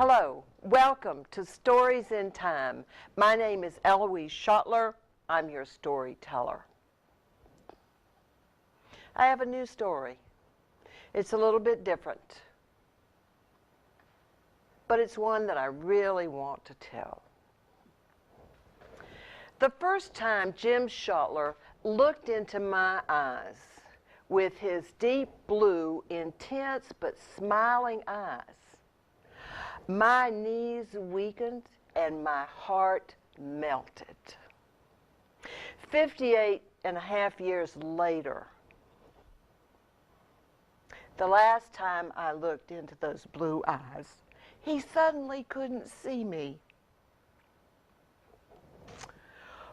Hello, welcome to Stories in Time. My name is Eloise Schottler. I'm your storyteller. I have a new story. It's a little bit different, but it's one that I really want to tell. The first time Jim Schottler looked into my eyes with his deep blue, intense but smiling eyes, my knees weakened and my heart melted. 58 and a half years later, the last time I looked into those blue eyes, he suddenly couldn't see me.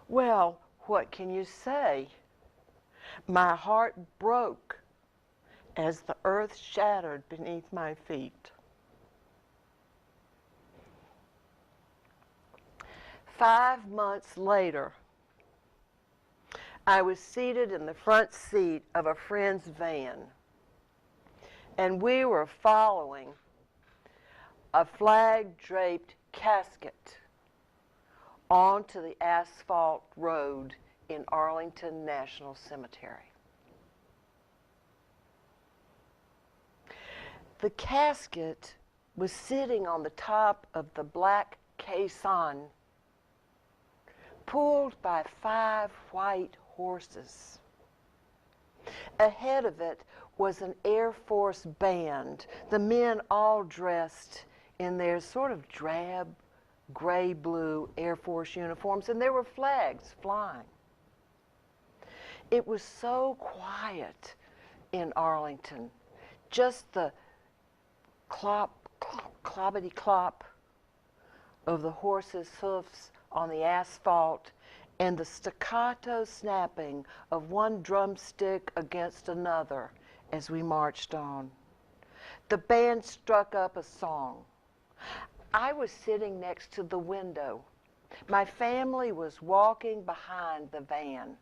Well, what can you say? My heart broke as the earth shattered beneath my feet. 5 months later, I was seated in the front seat of a friend's van, and we were following a flag-draped casket onto the asphalt road in Arlington National Cemetery. The casket was sitting on the top of the black caisson, pulled by 5 white horses. Ahead of it was an Air Force band, the men all dressed in their sort of drab, gray-blue Air Force uniforms, and there were flags flying. It was so quiet in Arlington, just the clop, clop, cloppity clop of the horses' hoofs on the asphalt and the staccato snapping of one drumstick against another as we marched on. The band struck up a song. I was sitting next to the window. My family was walking behind the van.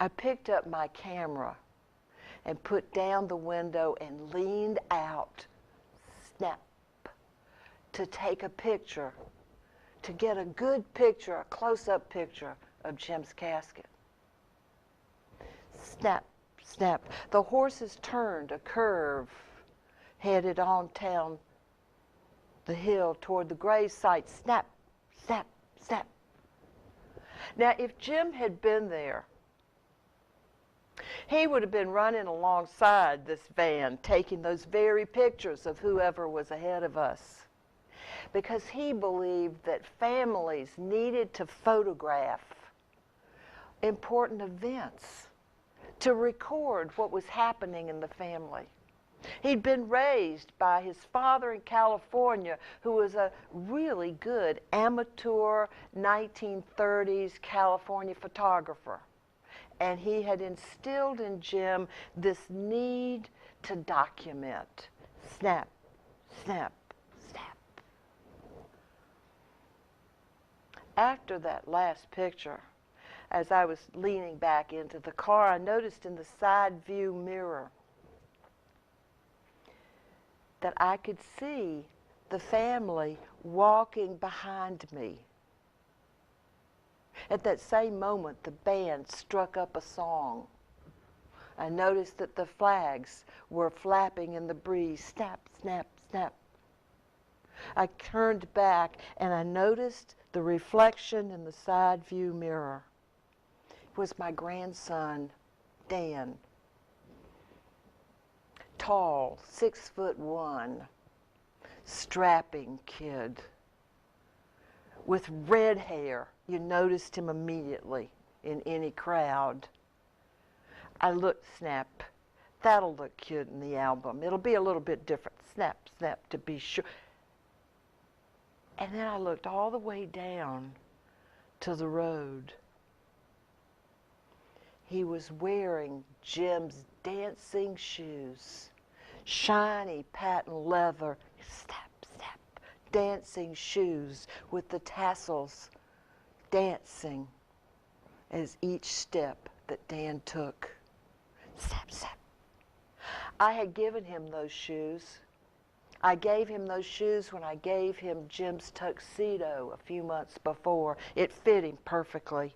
I picked up my camera and put down the window and leaned out, snap, to take a picture, to get a good picture, a close-up picture of Jim's casket. Snap, snap. The horses turned a curve, headed on down the hill toward the grave site. Snap, snap, snap. Now, if Jim had been there, he would have been running alongside this van, taking those very pictures of whoever was ahead of us, because he believed that families needed to photograph important events, to record what was happening in the family. He'd been raised by his father in California, who was a really good amateur 1930s California photographer. And he had instilled in Jim this need to document. Snap, snap, snap. After that last picture, as I was leaning back into the car, I noticed in the side view mirror that I could see the family walking behind me. At that same moment, the band struck up a song. I noticed that the flags were flapping in the breeze. Snap, snap, snap. I turned back and I noticed the reflection in the side view mirror. It was my grandson, Dan. Tall, 6'1", strapping kid with red hair. You noticed him immediately in any crowd. I looked, snap. That'll look cute in the album. It'll be a little bit different. Snap, snap, to be sure. And then I looked all the way down to the road. He was wearing Jim's dancing shoes, shiny patent leather, snap, snap, dancing shoes with the tassels dancing as each step that Dan took. Snap, snap. I had given him those shoes. I gave him those shoes when I gave him Jim's tuxedo a few months before. It fit him perfectly.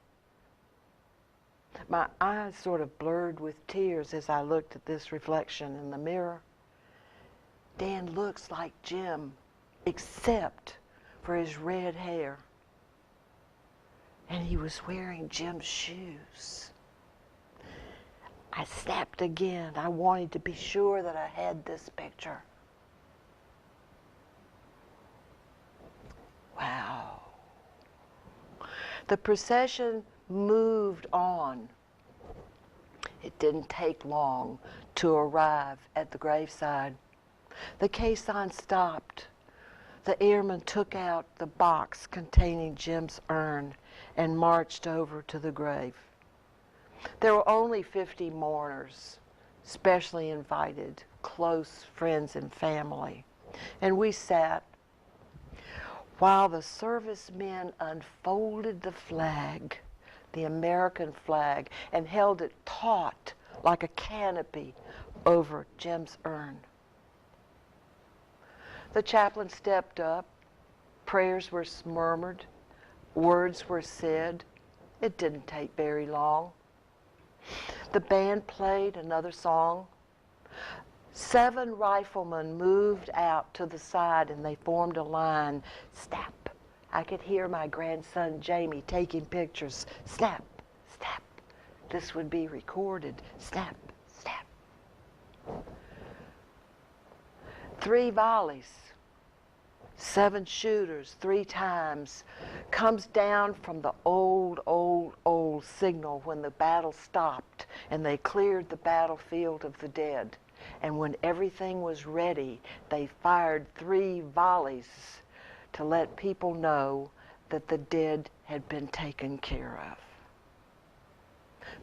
My eyes sort of blurred with tears as I looked at this reflection in the mirror. Dan looks like Jim, except for his red hair. And he was wearing Jim's shoes. I snapped again. I wanted to be sure that I had this picture. Wow. The procession moved on. It didn't take long to arrive at the graveside. The caisson stopped. The airmen took out the box containing Jim's urn and marched over to the grave. There were only 50 mourners, specially invited, close friends and family. And we sat while the servicemen unfolded the flag, the American flag, and held it taut like a canopy over Jim's urn. The chaplain stepped up, prayers were murmured, words were said. It didn't take very long. The band played another song. 7 riflemen moved out to the side and they formed a line. Snap. I could hear my grandson Jamie taking pictures. Snap, snap. This would be recorded. Snap, snap. 3 volleys. 7 shooters 3 times. Comes down from the old signal when the battle stopped and they cleared the battlefield of the dead. And when everything was ready, they fired 3 volleys to let people know that the dead had been taken care of.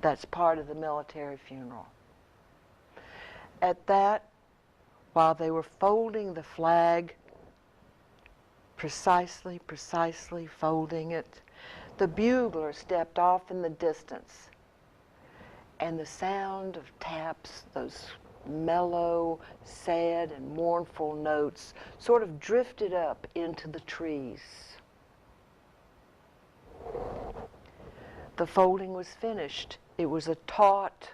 That's part of the military funeral. At that, while they were folding the flag, precisely folding it, the bugler stepped off in the distance, and the sound of taps, those mellow, sad, and mournful notes sort of drifted up into the trees. The folding was finished. It was a taut,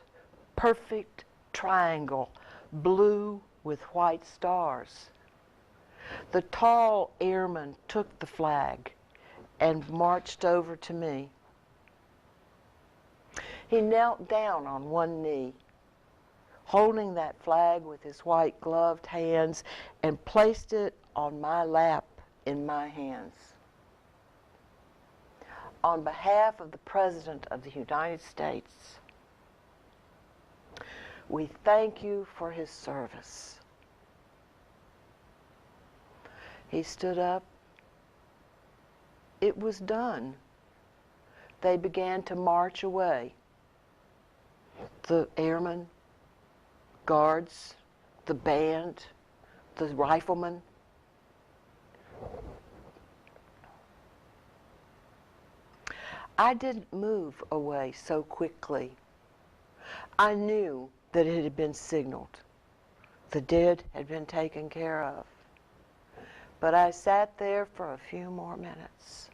perfect triangle, blue with white stars. The tall airman took the flag and marched over to me. He knelt down on one knee, holding that flag with his white gloved hands, and placed it on my lap in my hands. On behalf of the President of the United States, we thank you for his service. He stood up. It was done. They began to march away. The airmen, guards, the band, the riflemen. I didn't move away so quickly. I knew that it had been signaled. The dead had been taken care of. But I sat there for a few more minutes.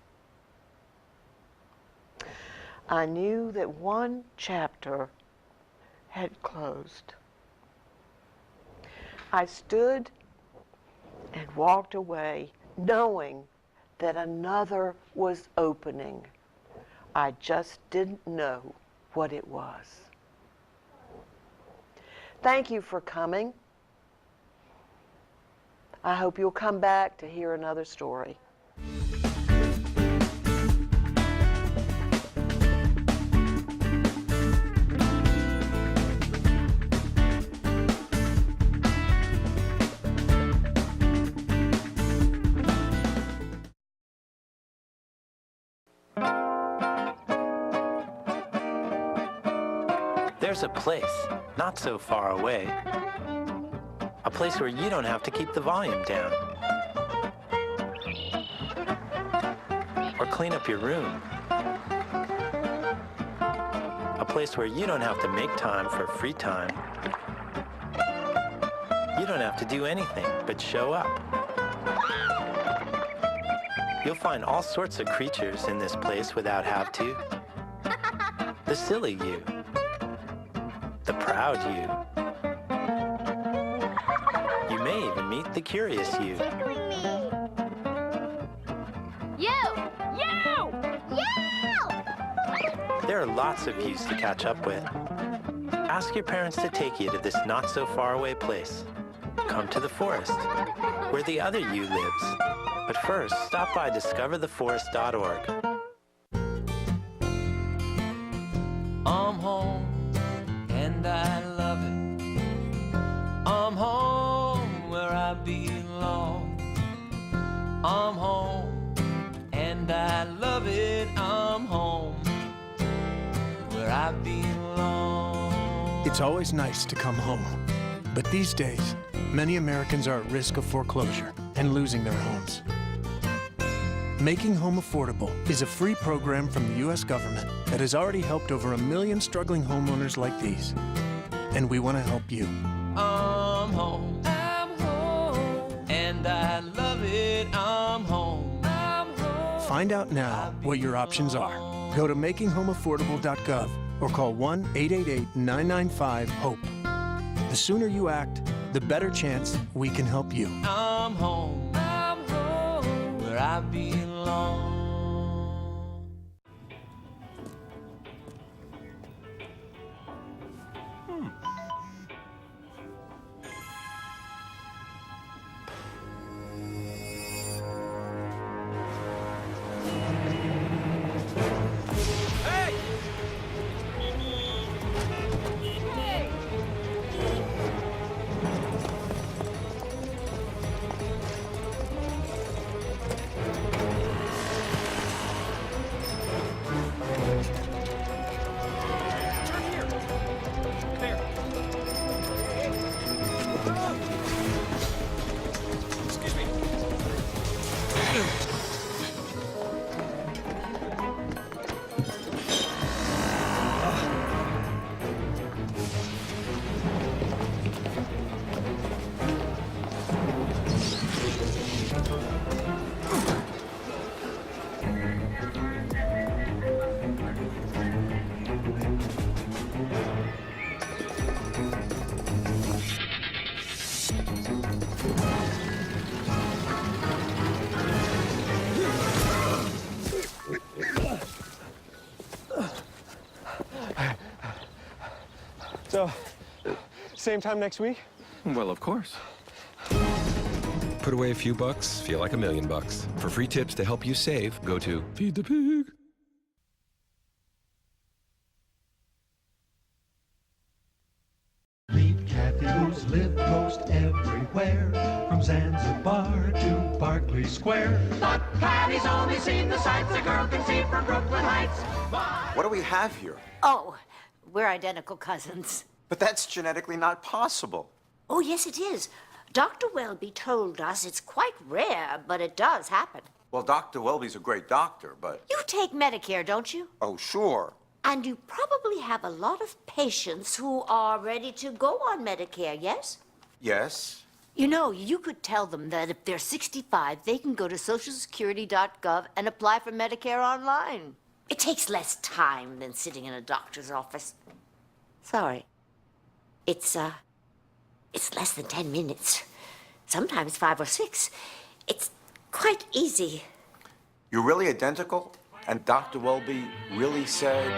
I knew that one chapter had closed. I stood and walked away knowing that another was opening. I just didn't know what it was. Thank you for coming. I hope you'll come back to hear another story. There's a place not so far away. A place where you don't have to keep the volume down. Or clean up your room. A place where you don't have to make time for free time. You don't have to do anything but show up. You'll find all sorts of creatures in this place without have to. The silly you. The proud you. You may even meet the curious you. Tickling me. You! There are lots of yous to catch up with. Ask your parents to take you to this not-so-far-away place. Come to the forest, where the other you lives. But first, stop by discovertheforest.org. I'm home, and I love it. I'm home where I belong. I'm home, and I love it. I'm home where I belong. It's always nice to come home. But these days, many Americans are at risk of foreclosure and losing their homes. Making Home Affordable is a free program from the U.S. government that has already helped over 1 million struggling homeowners like these. And we want to help you. I'm home, and I love it. I'm home. Find out now what your options are. Go to makinghomeaffordable.gov or call 1-888-995-HOPE. The sooner you act, the better chance we can help you. I'm home, where I belong. So, same time next week? Well, of course. Put away a few bucks, feel like $1 million. For free tips to help you save, go to Feed the Pig. Meet Kathy, who's lived most everywhere, from Zanzibar to Berkeley Square. But Kathy's only seen the sights a girl can see from Brooklyn Heights. What do we have here? Oh, we're identical cousins. But that's genetically not possible. Oh, yes, it is. Dr. Welby told us it's quite rare, but it does happen. Well, Dr. Welby's a great doctor, but... You take Medicare, don't you? Oh, sure. And you probably have a lot of patients who are ready to go on Medicare, yes? Yes. You know, you could tell them that if they're 65, they can go to socialsecurity.gov and apply for Medicare online. It takes less time than sitting in a doctor's office. Sorry. It's less than 10 minutes. Sometimes 5 or 6. It's quite easy. You're really identical? And Dr. Welby really said...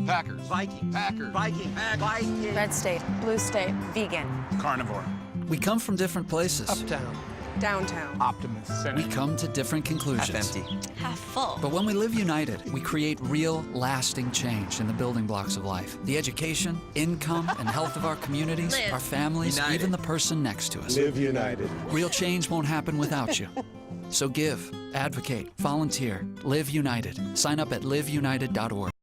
Packers. Viking. Packers. Viking. Viking. Red state, blue state, vegan. Carnivore. We come from different places. Uptown. Downtown. Optimist. We come to different conclusions. Half empty. Half full. But when we live united, we create real, lasting change in the building blocks of life. The education, income, and health of our communities, Live. our families, United. even the person next to us. Live united. Real change won't happen without you. So give, advocate, volunteer, live united. Sign up at liveunited.org.